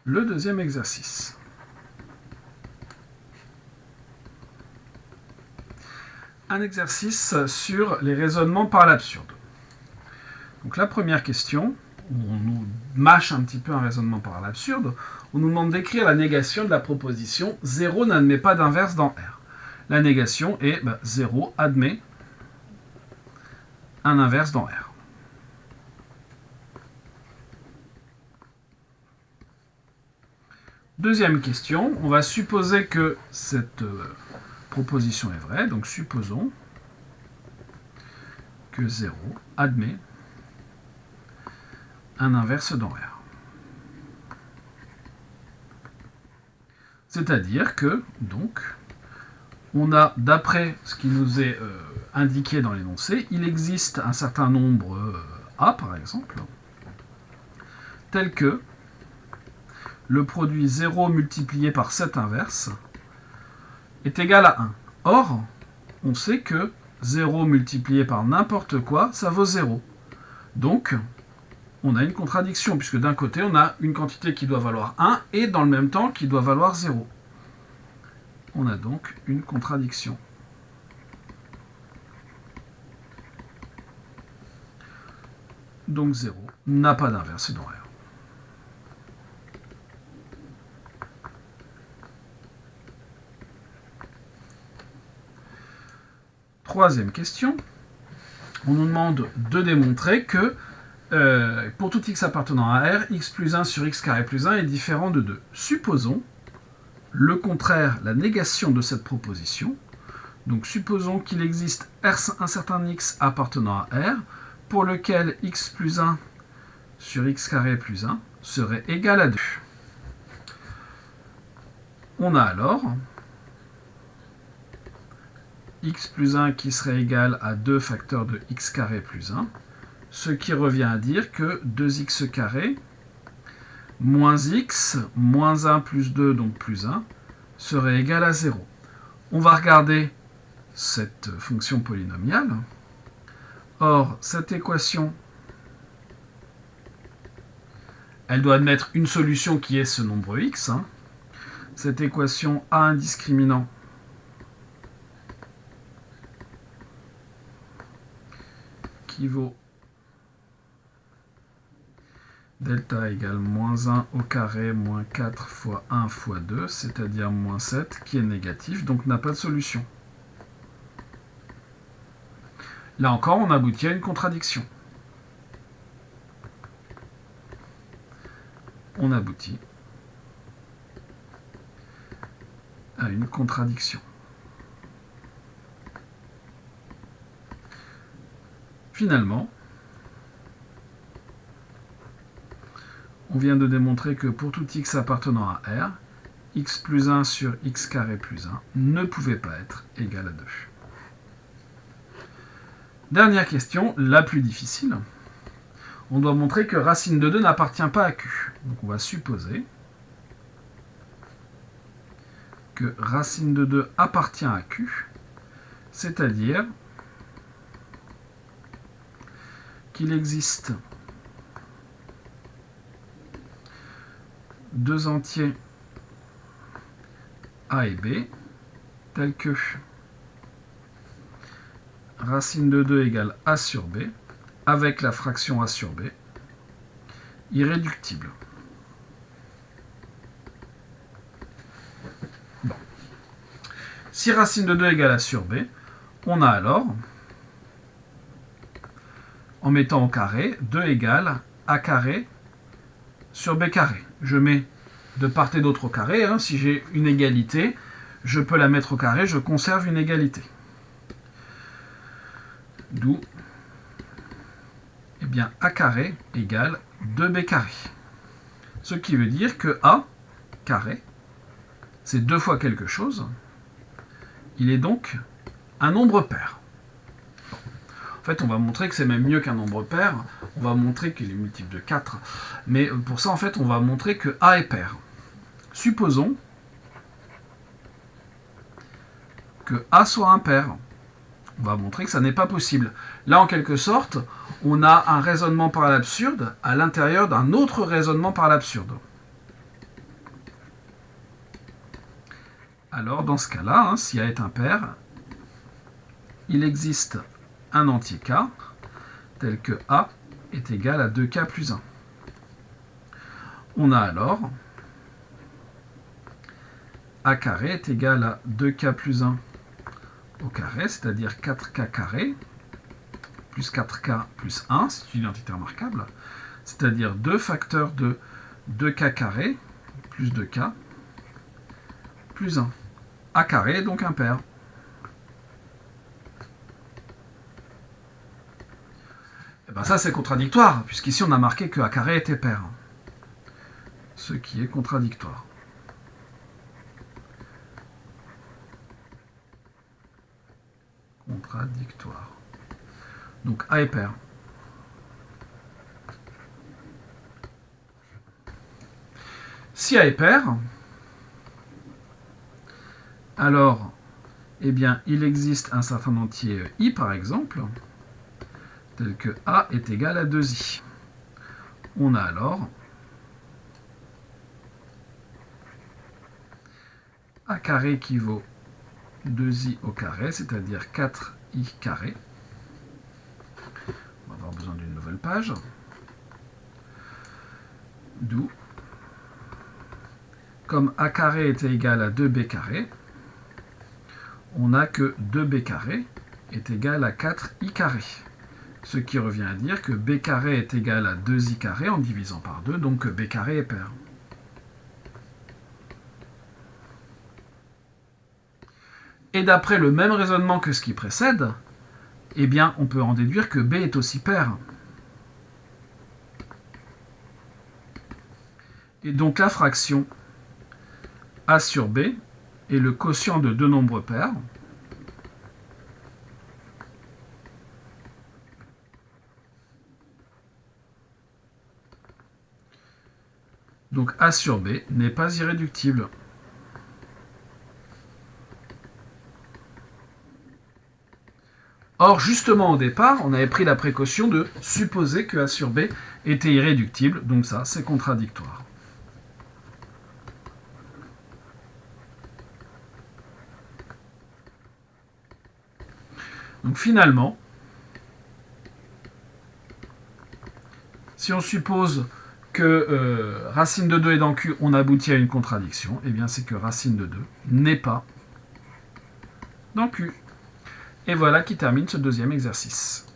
le deuxième exercice. Un exercice sur les raisonnements par l'absurde. Donc la première question, où on nous mâche un petit peu un raisonnement par l'absurde, on nous demande d'écrire la négation de la proposition 0 n'admet pas d'inverse dans R. La négation est 0 admet un inverse dans R. Deuxième question, on va supposer que cette proposition est vraie, donc supposons que 0 admet un inverse dans R. C'est-à-dire que, donc, on a, d'après ce qui nous est indiqué dans l'énoncé, il existe un certain nombre A, par exemple, tel que le produit 0 multiplié par cet inverse est égal à 1. Or, on sait que 0 multiplié par n'importe quoi, ça vaut 0. Donc, on a une contradiction, puisque d'un côté, on a une quantité qui doit valoir 1 et dans le même temps qui doit valoir 0. On a donc une contradiction. Donc 0 n'a pas d'inverse dans R. Troisième question. On nous demande de démontrer que pour tout x appartenant à R, x plus 1 sur x carré plus 1 est différent de 2. Supposons le contraire, la négation de cette proposition. Donc supposons qu'il existe un certain x appartenant à R, pour lequel x plus 1 sur x carré plus 1 serait égal à 2. On a alors x plus 1 qui serait égal à 2 facteurs de x carré plus 1, ce qui revient à dire que 2x carré moins x, moins 1 plus 2, donc plus 1, serait égal à 0. On va regarder cette fonction polynomiale. Or, cette équation, elle doit admettre une solution qui est ce nombre x. Cette équation a un discriminant qui vaut delta égale moins 1 au carré moins 4 fois 1 fois 2, c'est-à-dire moins 7, qui est négatif, donc n'a pas de solution. Là encore, on aboutit à une contradiction. On aboutit à une contradiction. Finalement, on vient de démontrer que pour tout x appartenant à R, x plus 1 sur x carré plus 1 ne pouvait pas être égal à 2. Dernière question, la plus difficile. On doit montrer que racine de 2 n'appartient pas à Q. Donc on va supposer que racine de 2 appartient à Q, c'est-à-dire qu'il existe deux entiers A et B, tels que racine de 2 égale A sur B, avec la fraction A sur B, irréductible. Bon. Si racine de 2 égale A sur B, on a alors, en mettant au carré, 2 égale A carré sur B carré. Je mets de part et d'autre au carré. Si j'ai une égalité, je peux la mettre au carré, je conserve une égalité. D'où A carré égale 2B carré. Ce qui veut dire que A carré, c'est 2 fois quelque chose. Il est donc un nombre pair. En fait, on va montrer que c'est même mieux qu'un nombre pair. On va montrer qu'il est multiple de 4. Mais pour ça, en fait, on va montrer que A est pair. Supposons que A soit impair. On va montrer que ça n'est pas possible. Là, en quelque sorte, on a un raisonnement par l'absurde à l'intérieur d'un autre raisonnement par l'absurde. Alors, dans ce cas-là, hein, si A est impair, il existe un entier K tel que A est égal à 2K plus 1. On a alors A carré est égal à 2K plus 1 au carré, c'est-à-dire 4K carré, plus 4K plus 1, c'est une identité remarquable, c'est-à-dire 2 facteurs de 2K carré plus 2K plus 1. A carré est donc impair. Et bien ça c'est contradictoire, puisqu'ici on a marqué que A carré était pair. Ce qui est contradictoire. Contradictoire. Donc A est pair. Si A est pair, alors, eh bien, il existe un certain entier I, par exemple, tel que A est égal à 2I. On a alors A carré qui vaut 2I au carré, c'est-à-dire 4I carré. On va avoir besoin d'une nouvelle page. D'où, comme A carré était égal à 2B carré, on n'a que 2B carré est égal à 4I carré. Ce qui revient à dire que B carré est égal à 2I carré en divisant par 2, donc que B carré est pair. Et d'après le même raisonnement que ce qui précède, eh bien, on peut en déduire que B est aussi pair. Et donc la fraction A sur B est le quotient de deux nombres pairs. Donc A sur B n'est pas irréductible. Or, justement au départ, on avait pris la précaution de supposer que A sur B était irréductible, donc ça, c'est contradictoire. Donc finalement, si on suppose que racine de 2 est dans Q, on aboutit à une contradiction, et bien c'est que racine de 2 n'est pas dans Q. Et voilà qui termine ce deuxième exercice.